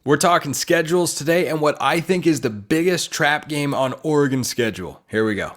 We're talking schedules today and what I think is the biggest trap game on Oregon's schedule. Here we go.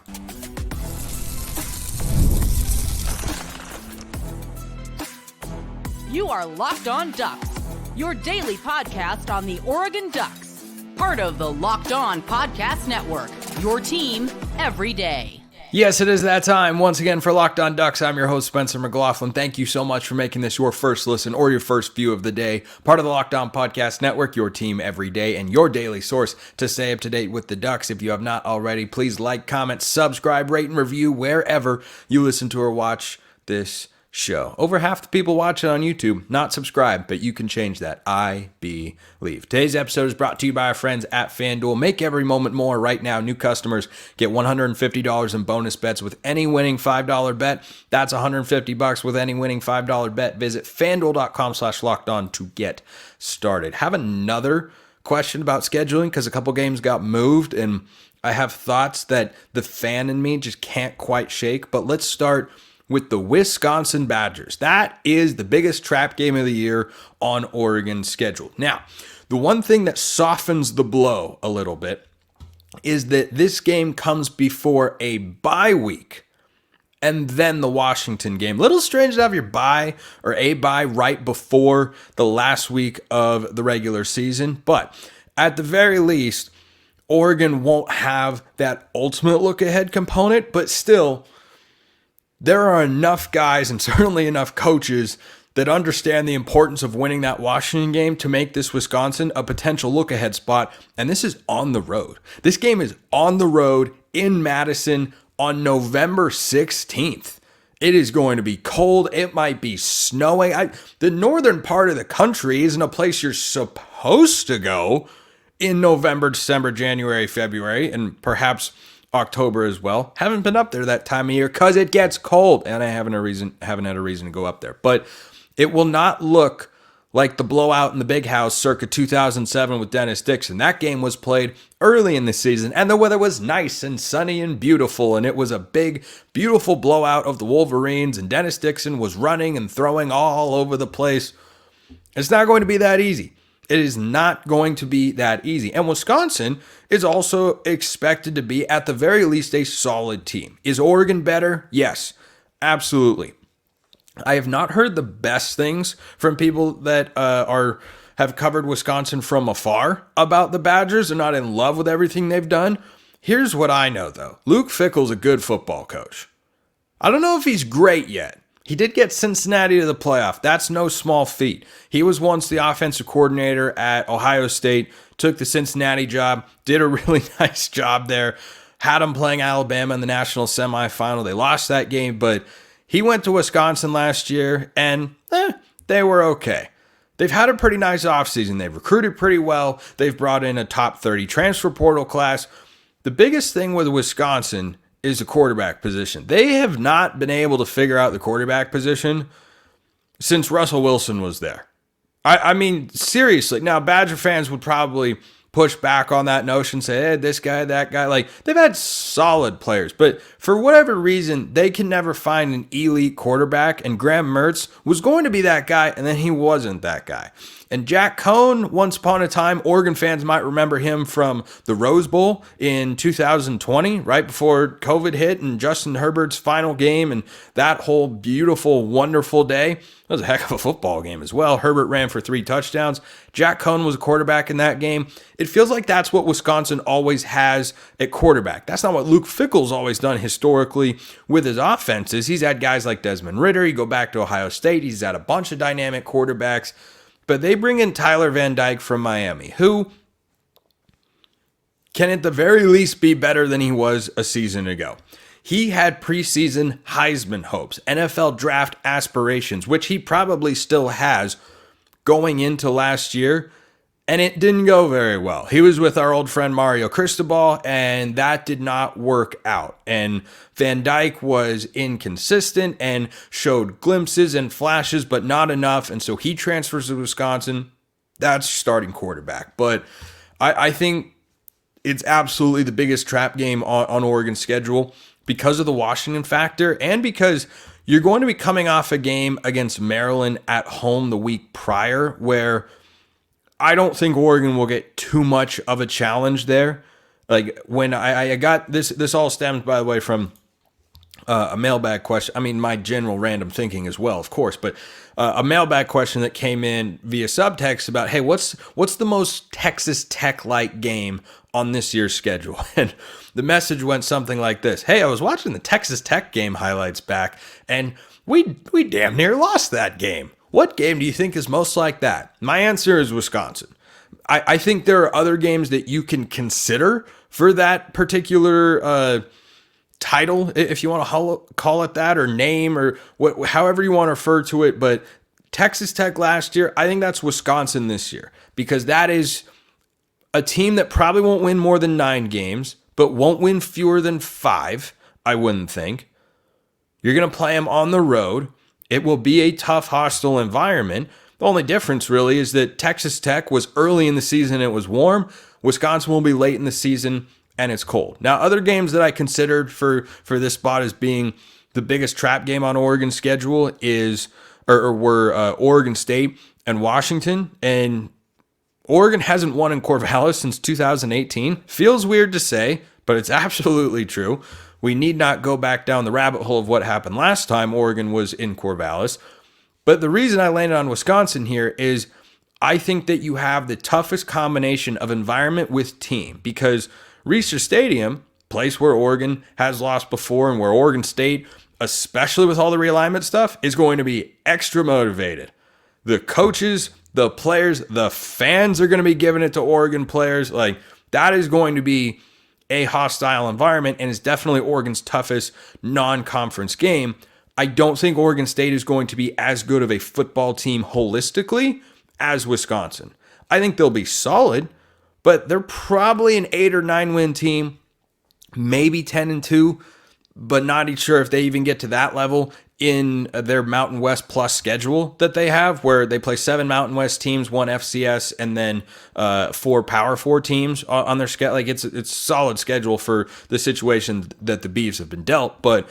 You are Locked On Ducks, your daily podcast on the Oregon Ducks. Part of the Locked On Podcast Network, your team every day. Yes, it is that time. Once again, for Locked On Ducks, I'm your host, Spencer McLaughlin. Thank you so much for making this your first listen or your first view of the day. Part of the Locked On Podcast Network, your team every day, and your daily source to stay up to date with the Ducks. If you have not already, please like, comment, subscribe, rate, and review wherever you listen to or watch this show. Over half the people watching on YouTube not subscribed, but you can change that, I believe. Today's episode is brought to you by our friends at FanDuel. Make every moment more. Right now, new customers get $150 in bonus bets with any winning $5 bet. That's $150 with any winning $5 bet. Visit FanDuel.com/lockedon to get started. Have another question about scheduling because a couple games got moved and I have thoughts that the fan in me just can't quite shake, but let's start with the Wisconsin Badgers. That is the biggest trap game of the year on Oregon's schedule. Now, the one thing that softens the blow a little bit is that this game comes before a bye week and then the Washington game. Little strange to have your bye or a bye right before the last week of the regular season, but at the very least, Oregon won't have that ultimate look ahead component, but still, there are enough guys and certainly enough coaches that understand the importance of winning that Washington game to make this Wisconsin a potential look-ahead spot, and this is on the road. This game is on the road in Madison on November 16th. It is going to be cold. It might be snowing. The northern part of the country isn't a place you're supposed to go in November, December, January, February, and perhaps October as well. Haven't been up there that time of year because it gets cold, and I haven't had a reason to go up there. But it will not look like the blowout in the Big House circa 2007 with Dennis Dixon. That game was played early in the season, and the weather was nice and sunny and beautiful, and it was a big, beautiful blowout of the Wolverines, and Dennis Dixon was running and throwing all over the place. It's not going to be that easy. It is not going to be that easy. And Wisconsin is also expected to be, at the very least, a solid team. Is Oregon better? Yes, absolutely. I have not heard the best things from people that have covered Wisconsin from afar about the Badgers. They're not in love with everything they've done. Here's what I know, though. Luke Fickell's a good football coach. I don't know if he's great yet. He did get Cincinnati to the playoff. That's no small feat. He was once the offensive coordinator at Ohio State, took the Cincinnati job, did a really nice job there, had them playing Alabama in the national semifinal. They lost that game, but he went to Wisconsin last year, and they were okay. They've had a pretty nice offseason. They've recruited pretty well. They've brought in a top 30 transfer portal class. The biggest thing with Wisconsin is the quarterback position. They have not been able to figure out the quarterback position since Russell Wilson was there. I mean, seriously. Now, Badger fans would probably push back on that notion, say, hey, this guy, that guy. Like, they've had solid players, but for whatever reason, they can never find an elite quarterback, and Graham Mertz was going to be that guy, and then he wasn't that guy. And Jack Cohn, once upon a time, Oregon fans might remember him from the Rose Bowl in 2020, right before COVID hit and Justin Herbert's final game and that whole beautiful, wonderful day. That was a heck of a football game as well. Herbert ran for 3 touchdowns. Jack Cohn was a quarterback in that game. It feels like that's what Wisconsin always has at quarterback. That's not what Luke Fickell's always done historically with his offenses. He's had guys like Desmond Ridder. You go back to Ohio State. He's had a bunch of dynamic quarterbacks. But they bring in Tyler Van Dyke from Miami, who can at the very least be better than he was a season ago. He had preseason Heisman hopes, NFL draft aspirations, which he probably still has going into last year, and it didn't go very well. He was with our old friend Mario Cristobal, and that did not work out. And Van Dyke was inconsistent and showed glimpses and flashes, but not enough. And so he transfers to Wisconsin. That's starting quarterback. But I think it's absolutely the biggest trap game on Oregon's schedule because of the Washington factor and because you're going to be coming off a game against Maryland at home the week prior where I don't think Oregon will get too much of a challenge there. Like when I got this all stems, by the way, from a mailbag question. I mean, my general random thinking as well, of course, but a mailbag question that came in via subtext about, hey, what's the most Texas Tech-like game on this year's schedule? And the message went something like this: hey, I was watching the Texas Tech game highlights back, and we damn near lost that game. What game do you think is most like that? My answer is Wisconsin. I think there are other games that you can consider for that particular title, if you want to call it that, or name, or however you want to refer to it. But Texas Tech last year, I think that's Wisconsin this year, because that is a team that probably won't win more than 9 games, but won't win fewer than 5, I wouldn't think. You're going to play them on the road. It will be a tough, hostile environment. The only difference really is that Texas Tech was early in the season, it was warm. Wisconsin will be late in the season, and it's cold. Now, other games that I considered for this spot as being the biggest trap game on Oregon's schedule were Oregon State and Washington. And Oregon hasn't won in Corvallis since 2018. Feels weird to say, but it's absolutely true. We need not go back down the rabbit hole of what happened last time Oregon was in Corvallis. But the reason I landed on Wisconsin here is I think that you have the toughest combination of environment with team, because Reser Stadium, place where Oregon has lost before and where Oregon State, especially with all the realignment stuff, is going to be extra motivated. The coaches, the players, the fans are going to be giving it to Oregon players. Like, that is going to be a hostile environment, and is definitely Oregon's toughest non-conference game. I don't think Oregon State is going to be as good of a football team holistically as Wisconsin. I think they'll be solid, but they're probably an 8 or 9 win team, maybe 10-2, but not sure if they even get to that level in their Mountain West Plus schedule that they have, where they play 7 Mountain West teams, 1 FCS, and then 4 Power 4 teams on their schedule. Like, it's a solid schedule for the situation that the Beavs have been dealt. But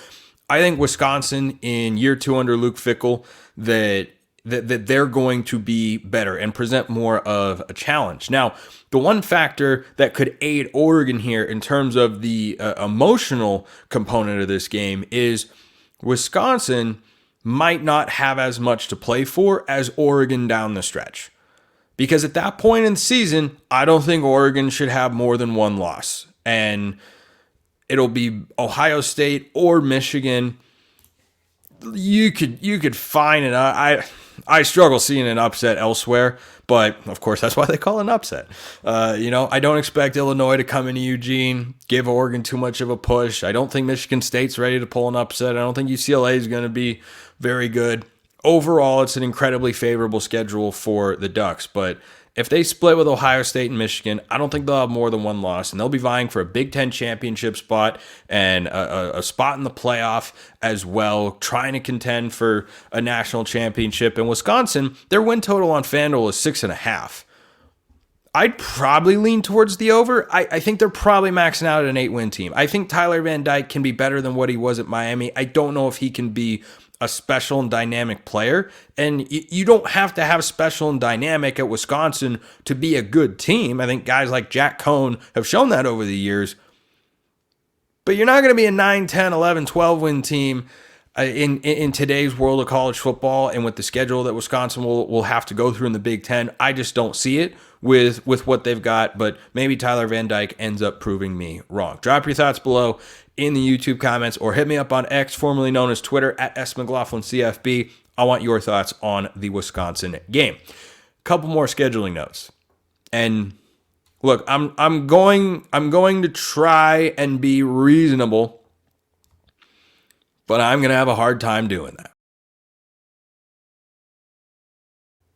I think Wisconsin in year 2 under Luke Fickell, that they're going to be better and present more of a challenge. Now, the one factor that could aid Oregon here in terms of the emotional component of this game is Wisconsin might not have as much to play for as Oregon down the stretch. Because at that point in the season, I don't think Oregon should have more than 1 loss. And it'll be Ohio State or Michigan. You could find it. I struggle seeing an upset elsewhere, but of course that's why they call it an upset. I don't expect Illinois to come into Eugene, give Oregon too much of a push. I don't think Michigan State's ready to pull an upset. I don't think UCLA is going to be very good. Overall, it's an incredibly favorable schedule for the Ducks, but if they split with Ohio State and Michigan, I don't think they'll have more than 1 loss, and they'll be vying for a Big Ten championship spot and a spot in the playoff as well, trying to contend for a national championship. In Wisconsin, their win total on FanDuel is 6.5. I'd probably lean towards the over. I think they're probably maxing out at an 8-win team. I think Tyler Van Dyke can be better than what he was at Miami. I don't know if he can be a special and dynamic player. And you don't have to have special and dynamic at Wisconsin to be a good team. I think guys like Jack Cohn have shown that over the years. But you're not going to be a 9, 10, 11, 12-win team in today's world of college football, and with the schedule that Wisconsin will have to go through in the Big Ten. I just don't see it with what they've got, but maybe Tyler Van Dyke ends up proving me wrong. Drop your thoughts below in the YouTube comments, or hit me up on X, formerly known as Twitter, at @McLaughlinCFB. I want your thoughts on the Wisconsin game. Couple more scheduling notes. And look, I'm going to try and be reasonable, but I'm going to have a hard time doing that.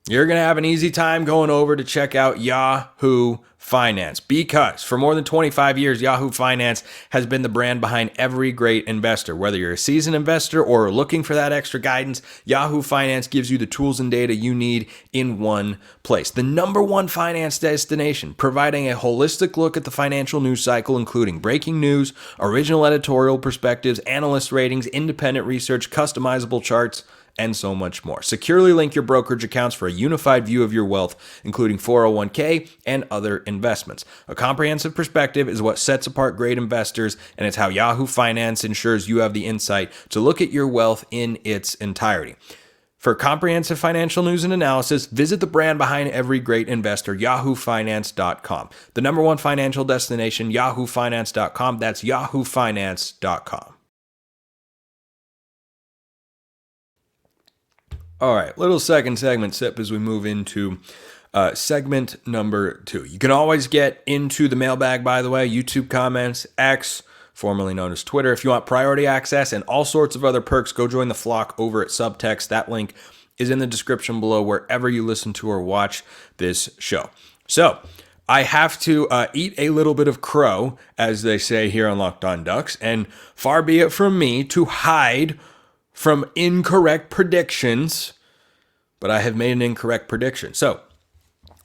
You're going to have an easy time going over to check out Yahoo Finance, because for more than 25 years, Yahoo Finance has been the brand behind every great investor. Whether you're a seasoned investor or looking for that extra guidance, Yahoo Finance gives you the tools and data you need in one place. The number one finance destination, providing a holistic look at the financial news cycle, including breaking news, original editorial perspectives, analyst ratings, independent research, customizable charts, and so much more. Securely link your brokerage accounts for a unified view of your wealth, including 401k and other investments. A comprehensive perspective is what sets apart great investors, and it's how Yahoo Finance ensures you have the insight to look at your wealth in its entirety. For comprehensive financial news and analysis, visit the brand behind every great investor, yahoofinance.com. The number one financial destination, yahoofinance.com. That's yahoofinance.com. All right, little second segment sip as we move into segment number 2. You can always get into the mailbag, by the way, YouTube comments, X, formerly known as Twitter. If you want priority access and all sorts of other perks, go join the flock over at Subtext. That link is in the description below wherever you listen to or watch this show. So I have to eat a little bit of crow, as they say here on Locked On Ducks, and far be it from me to hide from incorrect predictions, but I have made an incorrect prediction. So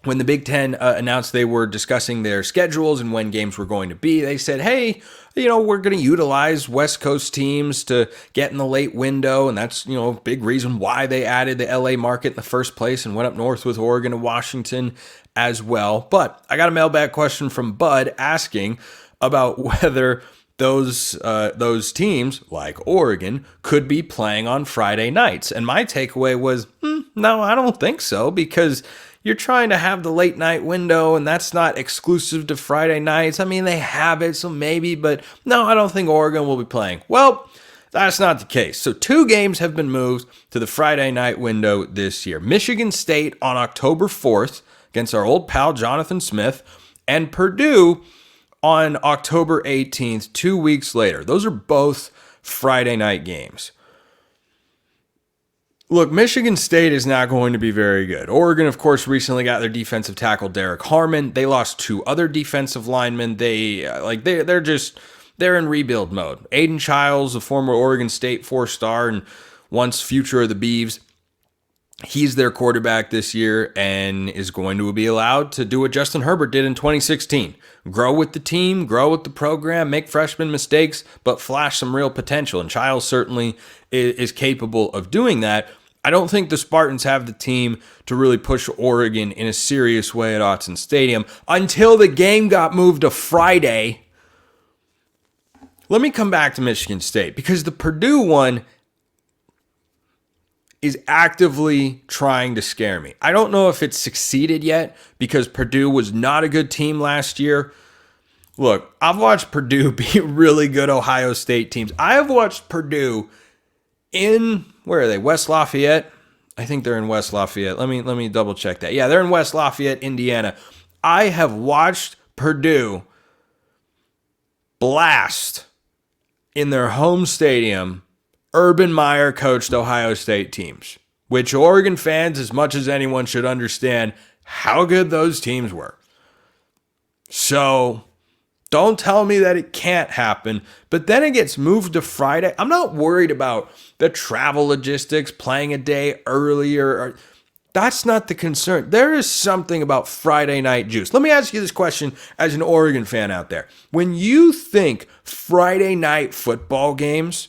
when the Big Ten announced they were discussing their schedules and when games were going to be, they said, hey, we're going to utilize West Coast teams to get in the late window. And that's, a big reason why they added the LA market in the first place and went up north with Oregon and Washington as well. But I got a mailbag question from Bud asking about whether those teams, like Oregon, could be playing on Friday nights. And my takeaway was, no, I don't think so, because you're trying to have the late night window, and that's not exclusive to Friday nights. I mean, they have it, so maybe, but no, I don't think Oregon will be playing. Well, that's not the case. So 2 games have been moved to the Friday night window this year. Michigan State on October 4th against our old pal Jonathan Smith, and Purdue on October 18th, 2 weeks later. Those are both Friday night games. Look, Michigan State is not going to be very good. Oregon, of course, recently got their defensive tackle Derek Harmon. They lost 2 other defensive linemen. They're in rebuild mode. Aiden Childs, a former Oregon State 4-star and once future of the Beavs, he's their quarterback this year and is going to be allowed to do what Justin Herbert did in 2016. Grow with the team, grow with the program, make freshman mistakes, but flash some real potential. And Childs certainly is capable of doing that. I don't think the Spartans have the team to really push Oregon in a serious way at Autzen Stadium until the game got moved to Friday. Let me come back to Michigan State, because the Purdue one is actively trying to scare me. I don't know if it's succeeded yet, because Purdue was not a good team last year. Look, I've watched Purdue beat really good Ohio State teams. I have watched Purdue in, where are they? West Lafayette? I think they're in West Lafayette. Let me double check that. Yeah, they're in West Lafayette, Indiana. I have watched Purdue blast in their home stadium Urban Meyer coached Ohio State teams, which Oregon fans, as much as anyone, should understand how good those teams were. So don't tell me that it can't happen, but then it gets moved to Friday. I'm not worried about the travel logistics, playing a day earlier. That's not the concern. There is something about Friday night juice. Let me ask you this question as an Oregon fan out there. When you think Friday night football games,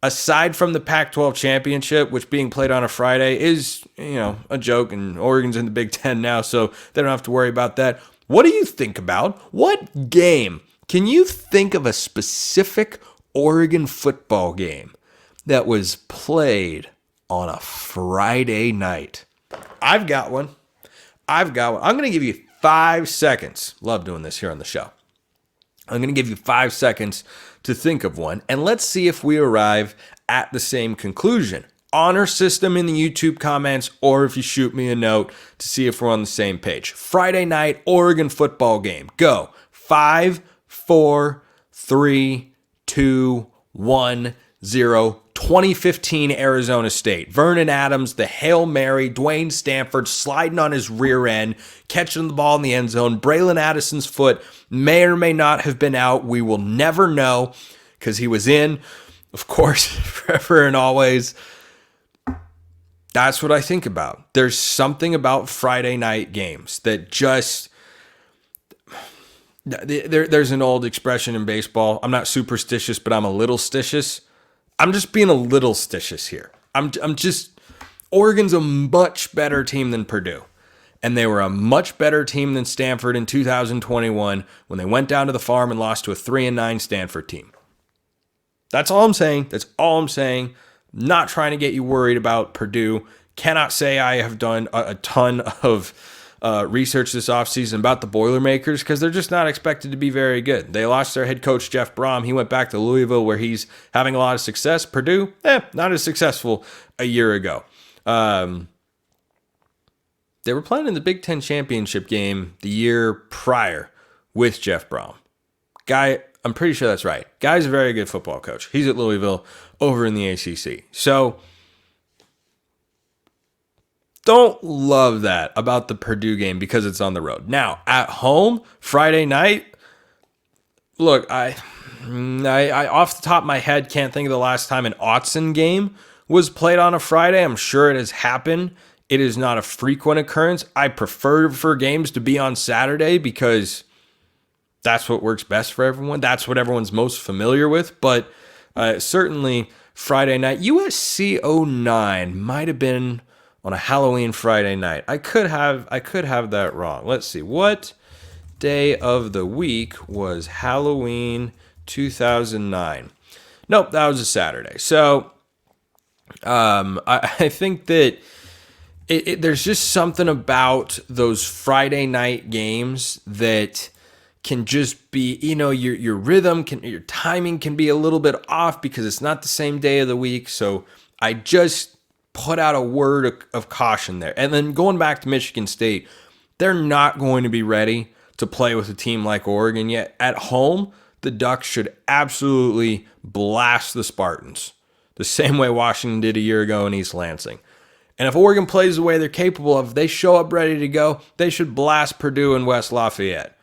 aside from the Pac-12 championship, which being played on a Friday is, a joke, and Oregon's in the Big Ten now, so they don't have to worry about that. What do you think about? What game? Can you think of a specific Oregon football game that was played on a Friday night? I've got one. I'm going to give you 5 seconds. Love doing this here on the show. I'm going to give you 5 seconds to think of one, and let's see if we arrive at the same conclusion. Honor system in the YouTube comments, or if you shoot me a note to see if we're on the same page. Friday night Oregon football game. Go. 5, 4, 3, 2, 1, 0. 2015 Arizona State. Vernon Adams, the Hail Mary, Dwayne Stanford sliding on his rear end, catching the ball in the end zone. Braylon Addison's foot may or may not have been out. We will never know, because he was in, of course, forever and always. That's what I think about. There's something about Friday night games that just... There's an old expression in baseball. I'm not superstitious, but I'm a little stitious. I'm just being a little stitious here. Oregon's a much better team than Purdue. And they were a much better team than Stanford in 2021 when they went down to the farm and lost to a 3-9 Stanford team. That's all I'm saying. That's all I'm saying. Not trying to get you worried about Purdue. Cannot say I have done a ton of research this offseason about the Boilermakers because they're just not expected to be very good. They lost their head coach, Jeff Brom. He went back to Louisville where he's having a lot of success. Purdue, not as successful a year ago. They were playing in the Big Ten championship game the year prior with Jeff Brom. Guy, I'm pretty sure that's right. Guy's a very good football coach. He's at Louisville over in the ACC. So don't love that about the Purdue game because it's on the road. Now, at home, Friday night, look, I off the top of my head can't think of the last time an Autzen game was played on a Friday. I'm sure it has happened. It is not a frequent occurrence. I prefer for games to be on Saturday because that's what works best for everyone. That's what everyone's most familiar with. But certainly Friday night, USC 09 might have been on a Halloween Friday night. I could have that wrong. Let's see. What day of the week was Halloween 2009? Nope, that was a Saturday. So I think that there's just something about those Friday night games that can just be, your rhythm, your timing can be a little bit off because it's not the same day of the week. So I just put out a word of caution there. And then going back to Michigan State, they're not going to be ready to play with a team like Oregon yet. At home, the Ducks should absolutely blast the Spartans the same way Washington did a year ago in East Lansing. And if Oregon plays the way they're capable of, they show up ready to go, they should blast Purdue and West Lafayette.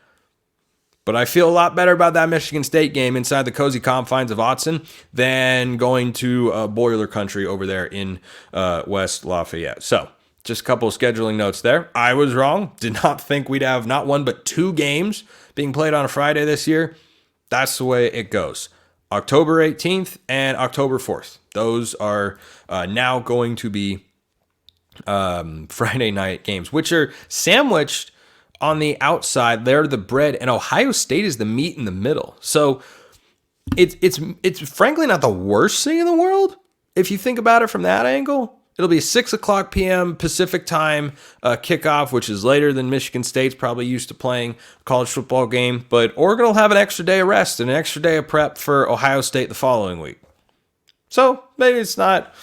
But I feel a lot better about that Michigan State game inside the cozy confines of Autzen than going to Boiler Country over there in West Lafayette. So, just a couple of scheduling notes there. I was wrong. Did not think we'd have not one but two games being played on a Friday this year. That's the way it goes. October 18th and October 4th. Those are now going to be Friday night games, which are sandwiched on the outside. They're the bread, and Ohio State is the meat in the middle. So it's frankly not the worst thing in the world if you think about it from that angle. It'll be 6:00 p.m. Pacific time kickoff, which is later than Michigan State's probably used to playing a college football game. But Oregon will have an extra day of rest and an extra day of prep for Ohio State the following week. So maybe it's not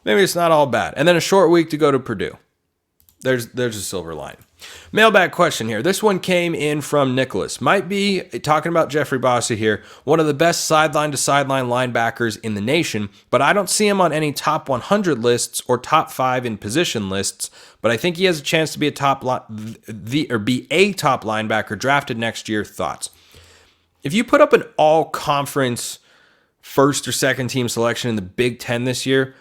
all bad. And then a short week to go to Purdue. There's a silver line. Mailbag question here. This one came in from Nicholas. Might be, talking about Jeffrey Bassa here, one of the best sideline-to-sideline linebackers in the nation, but I don't see him on any top 100 lists or top 5 in position lists, but I think he has a chance to be a top linebacker drafted next year. Thoughts? If you put up an all-conference first or second team selection in the Big Ten this year,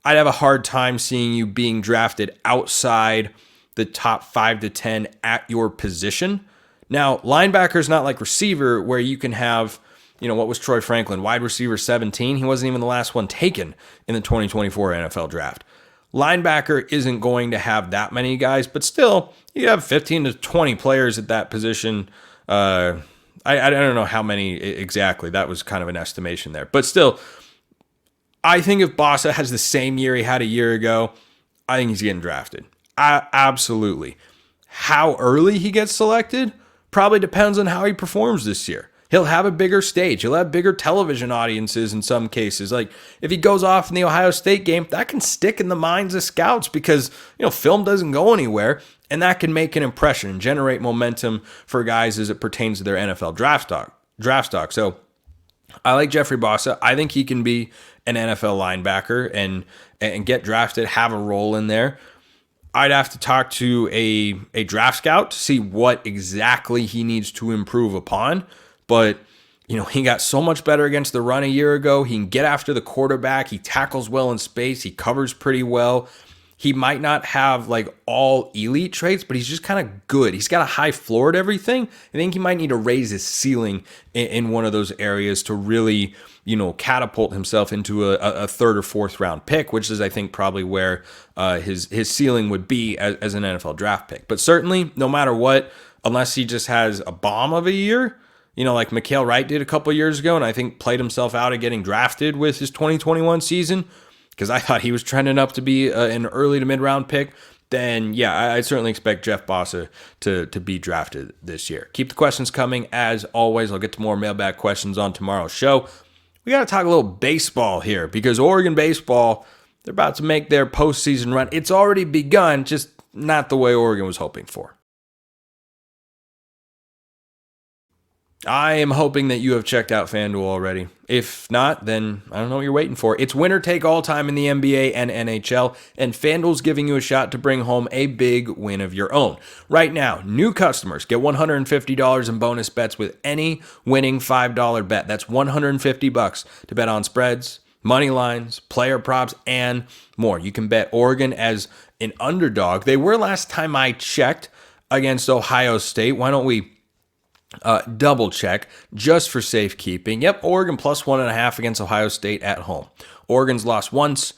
I'd have a hard time seeing you being drafted outside the top 5 to 10 at your position. Now, linebacker is not like receiver where you can have, what was Troy Franklin, wide receiver 17. He wasn't even the last one taken in the 2024 NFL draft. Linebacker isn't going to have that many guys, but still, you have 15 to 20 players at that position. I don't know how many exactly. That was kind of an estimation there. But still, I think if Bassa has the same year he had a year ago, I think he's getting drafted. Absolutely. How early he gets selected probably depends on how he performs this year. He'll have a bigger stage. He'll have bigger television audiences in some cases. Like if he goes off in the Ohio State game, that can stick in the minds of scouts because, film doesn't go anywhere, and that can make an impression and generate momentum for guys as it pertains to their NFL draft stock. So I like Jeffrey Bassa. I think he can be an NFL linebacker and get drafted, have a role in there. I'd have to talk to a draft scout to see what exactly he needs to improve upon. But, he got so much better against the run a year ago. He can get after the quarterback. He tackles well in space. He covers pretty well. he might not have like all elite traits, but he's just kind of good. He's got a high floor at everything. I think he might need to raise his ceiling in one of those areas to really, catapult himself into a third or fourth round pick, which is, I think, probably where his ceiling would be as an NFL draft pick. But certainly, no matter what, unless he just has a bomb of a year, like Mikael Wright did a couple years ago, and I think played himself out of getting drafted with his 2021 season, because I thought he was trending up to be an early to mid-round pick, then yeah, I certainly expect Jeff Bassa to be drafted this year. Keep the questions coming. As always, I'll get to more mailbag questions on tomorrow's show. We got to talk a little baseball here, because Oregon baseball, they're about to make their postseason run. It's already begun, just not the way Oregon was hoping for. I am hoping that you have checked out FanDuel already. If not, then I don't know what you're waiting for. It's winner take all time in the NBA and NHL, and FanDuel's giving you a shot to bring home a big win of your own. Right now, new customers get $150 in bonus bets with any winning $5 bet. That's $150 to bet on spreads, money lines, player props, and more. You can bet Oregon as an underdog. They were last time I checked against Ohio State. Why don't we double check just for safekeeping? Yep, Oregon plus 1.5 against Ohio State at home. Oregon's lost once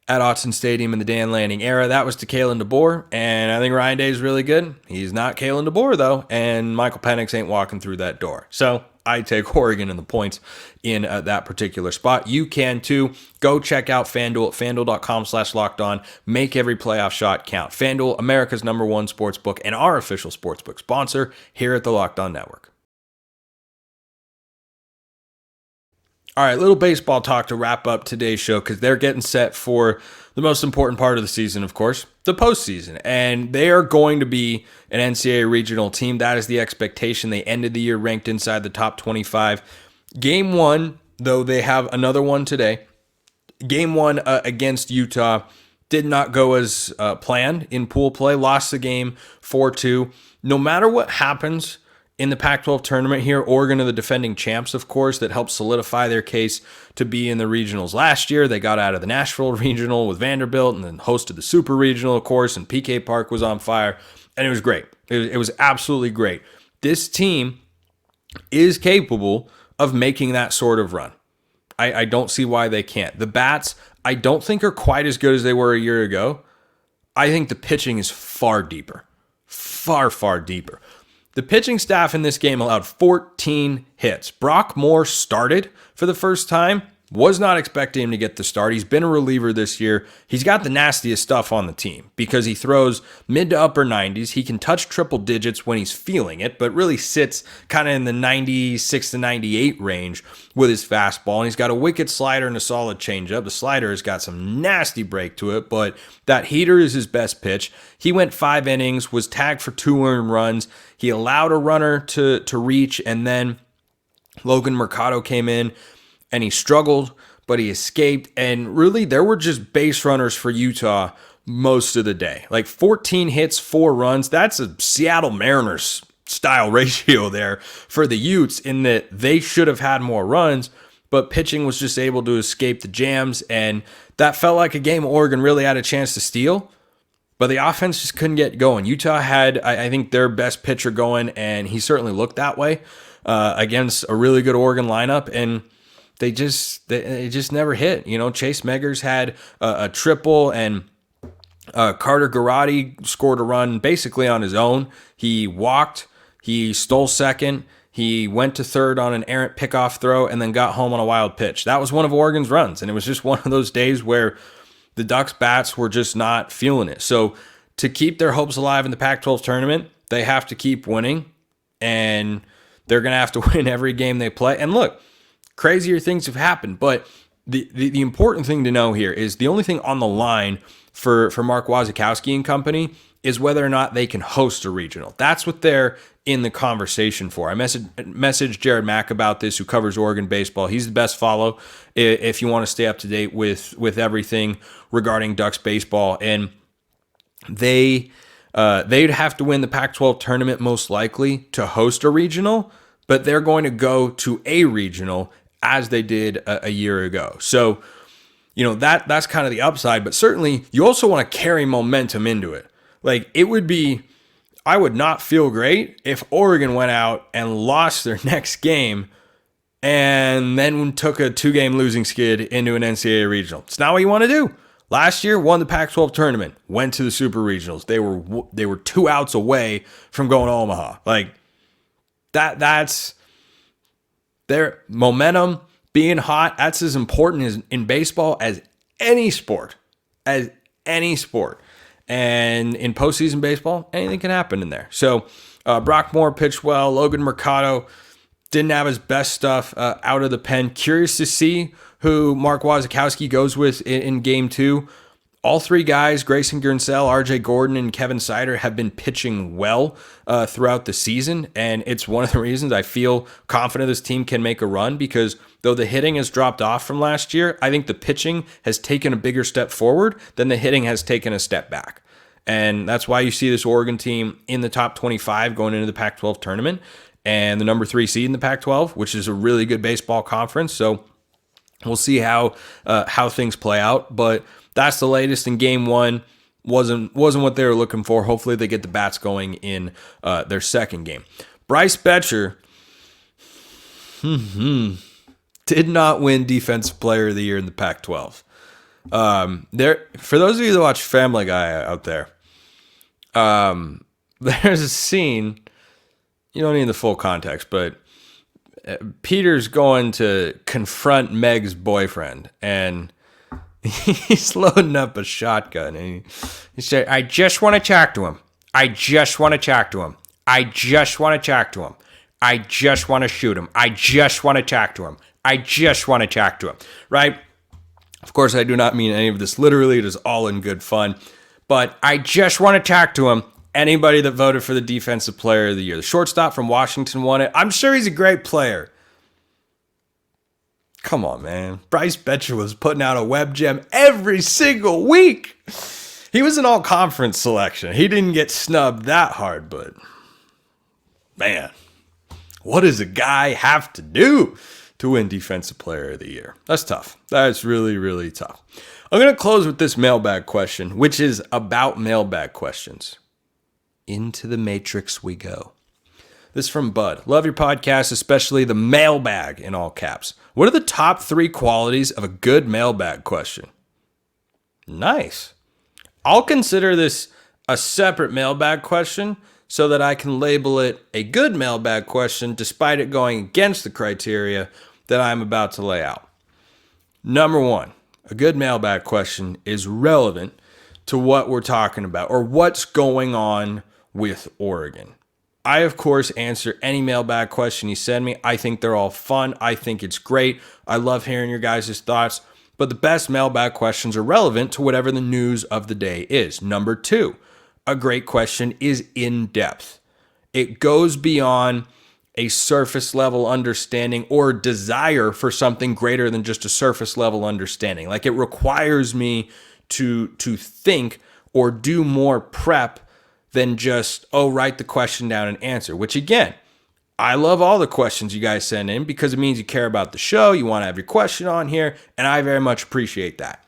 at Autzen Stadium in the Dan Lanning era. That was to Kalen DeBoer, and I think Ryan Day is really good. He's not Kalen DeBoer, though, and Michael Penix ain't walking through that door. So I take Oregon in the points in that particular spot. You can too. Go check out FanDuel at FanDuel.com/lockedon. Make every playoff shot count. FanDuel, America's #1 sportsbook and our official sportsbook sponsor here at the Locked On Network. All right, little baseball talk to wrap up today's show, because they're getting set for the most important part of the season, of course, the postseason. And they are going to be an NCAA Regional team. That is the expectation. They ended the year ranked inside the top 25. Game one, though they have another one today. Game one against Utah did not go as planned in pool play. Lost the game 4-2. No matter what happens in the Pac-12 tournament here, Oregon are the defending champs, of course, that helped solidify their case to be in the regionals last year. They got out of the Nashville Regional with Vanderbilt and then hosted the Super Regional, of course, and PK Park was on fire, and it was great. It was absolutely great. This team is capable of making that sort of run. I don't see why they can't. The bats, I don't think, are quite as good as they were a year ago. I think the pitching is far deeper. Far, far deeper. The pitching staff in this game allowed 14 hits. Brock Moore started for the first time. Was not expecting him to get the start. He's been a reliever this year. He's got the nastiest stuff on the team because he throws mid to upper 90s. He can touch triple digits when he's feeling it, but really sits kind of in the 96 to 98 range with his fastball. And he's got a wicked slider and a solid changeup. The slider has got some nasty break to it, but that heater is his best pitch. He went 5 innings, was tagged for 2 earned runs. He allowed a runner to reach, and then Logan Mercado came in, and he struggled, but he escaped. And really, there were just base runners for Utah most of the day. Like 14 hits, 4 runs. That's a Seattle Mariners style ratio there for the Utes, in that they should have had more runs, but pitching was just able to escape the jams. And that felt like a game Oregon really had a chance to steal, but the offense just couldn't get going. Utah had, I think, their best pitcher going, and he certainly looked that way against a really good Oregon lineup. And they just never hit. Chase Meggers had a triple, and Carter Garrotti scored a run basically on his own. He walked, he stole second, he went to third on an errant pickoff throw, and then got home on a wild pitch. That was one of Oregon's runs, and it was just one of those days where the Ducks bats were just not feeling it. So to keep their hopes alive in the Pac-12 tournament, they have to keep winning, and they're going to have to win every game they play. And look, crazier things have happened, but the important thing to know here is the only thing on the line for Mark Wasikowski and company is whether or not they can host a regional. That's what they're in the conversation for. I messaged Jared Mack about this, who covers Oregon baseball. He's the best follow if you want to stay up to date with everything regarding Ducks baseball. And they'd have to win the Pac-12 tournament most likely to host a regional, but they're going to go to a regional as they did a year ago. So, that's kind of the upside, but certainly you also want to carry momentum into it. Like I would not feel great if Oregon went out and lost their next game and then took a 2-game losing skid into an NCAA regional. It's not what you want to do. Last year, won the Pac-12 tournament, went to the Super Regionals. They were 2 outs away from going to Omaha. Like that's their momentum being hot. That's as important in baseball as any sport, And in postseason baseball, anything can happen in there. So Brock Moore pitched well. Logan Mercado didn't have his best stuff out of the pen. Curious to see who Mark Wasikowski goes with in game 2. All 3 guys, Grayson Guernsell, RJ Gordon, and Kevin Sider, have been pitching well throughout the season. And it's one of the reasons I feel confident this team can make a run, because though the hitting has dropped off from last year, I think the pitching has taken a bigger step forward than the hitting has taken a step back. And that's why you see this Oregon team in the top 25 going into the Pac-12 tournament and the number 3 seed in the Pac-12, which is a really good baseball conference. So we'll see how things play out. But that's the latest in game 1. Wasn't what they were looking for. Hopefully they get the bats going in their second game. Bryce Betcher did not win Defensive Player of the Year in the Pac-12. For those of you that watch Family Guy out there, there's a scene, you don't need the full context, but Peter's going to confront Meg's boyfriend, and he's loading up a shotgun, and he said, I just want to talk to him. I just want to talk to him. I just want to talk to him. I just want to shoot him. I just want to talk to him. I just want to talk to him. Right? Of course, I do not mean any of this literally. It is all in good fun. But I just want to talk to him. Anybody that voted for the Defensive Player of the Year. The shortstop from Washington won it. I'm sure he's a great player. Come on, man. Bryce Betcher was putting out a web gem every single week. He was an all-conference selection. He didn't get snubbed that hard, but man, what does a guy have to do to win Defensive Player of the Year? That's tough. That's really, really tough. I'm going to close with this mailbag question, which is about mailbag questions. Into the matrix we go. This is from Bud. Love your podcast, especially the mailbag in all caps. What are the top 3 qualities of a good mailbag question? Nice. I'll consider this a separate mailbag question so that I can label it a good mailbag question despite it going against the criteria that I'm about to lay out. Number 1, a good mailbag question is relevant to what we're talking about or what's going on with Oregon. I, of course, answer any mailbag question you send me. I think they're all fun. I think it's great. I love hearing your guys' thoughts. But the best mailbag questions are relevant to whatever the news of the day is. Number 2, a great question is in depth. It goes beyond a surface level understanding or desire for something greater than just a surface level understanding. Like, it requires me to think or do more prep than just, write the question down and answer, which again, I love all the questions you guys send in because it means you care about the show. You want to have your question on here, and I very much appreciate that.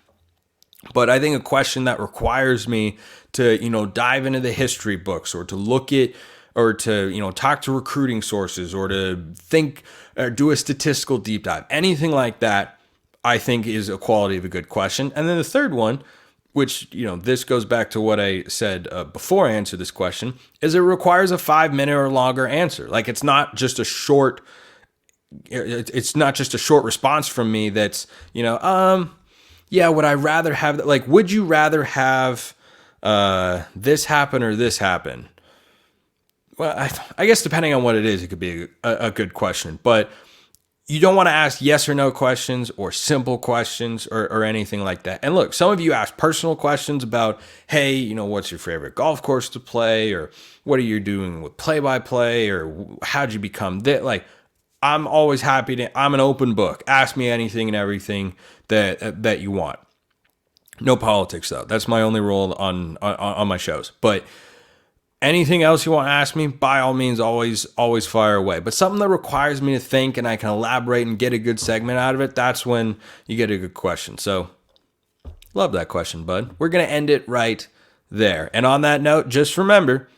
But I think a question that requires me to, dive into the history books or to look at or to, talk to recruiting sources or to think or do a statistical deep dive, anything like that, I think is a quality of a good question. And then the third one, which, this goes back to what I said before I answered this question, is it requires a 5-minute or longer answer. Like, it's not just a short response from me that's, would I rather have that? Like, would you rather have this happen or this happen? Well, I guess depending on what it is, it could be a good question, but you don't want to ask yes or no questions or simple questions or anything like that. And look, some of you ask personal questions about, hey, what's your favorite golf course to play? Or what are you doing with play-by-play? Or how'd you become this? Like, I'm always happy I'm an open book. Ask me anything and everything that you want. No politics, though. That's my only rule on my shows. But anything else you want to ask me, by all means, always fire away. But something that requires me to think and I can elaborate and get a good segment out of it, that's when you get a good question. So Love that question, bud. We're going to end it right there. And on that note, just remember,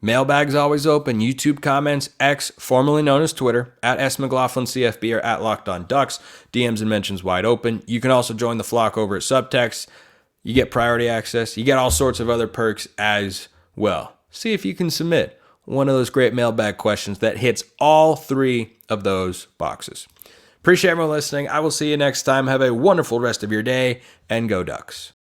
mailbag's always open. YouTube comments, X, formerly known as Twitter, at @McLaughlinCFB or at Locked On Ducks. DMs and mentions wide open. You can also join the flock over at Subtext. You get priority access. You get all sorts of other perks as well. See if you can submit one of those great mailbag questions that hits all three of those boxes. Appreciate everyone listening. I will see you next time. Have a wonderful rest of your day, and go Ducks.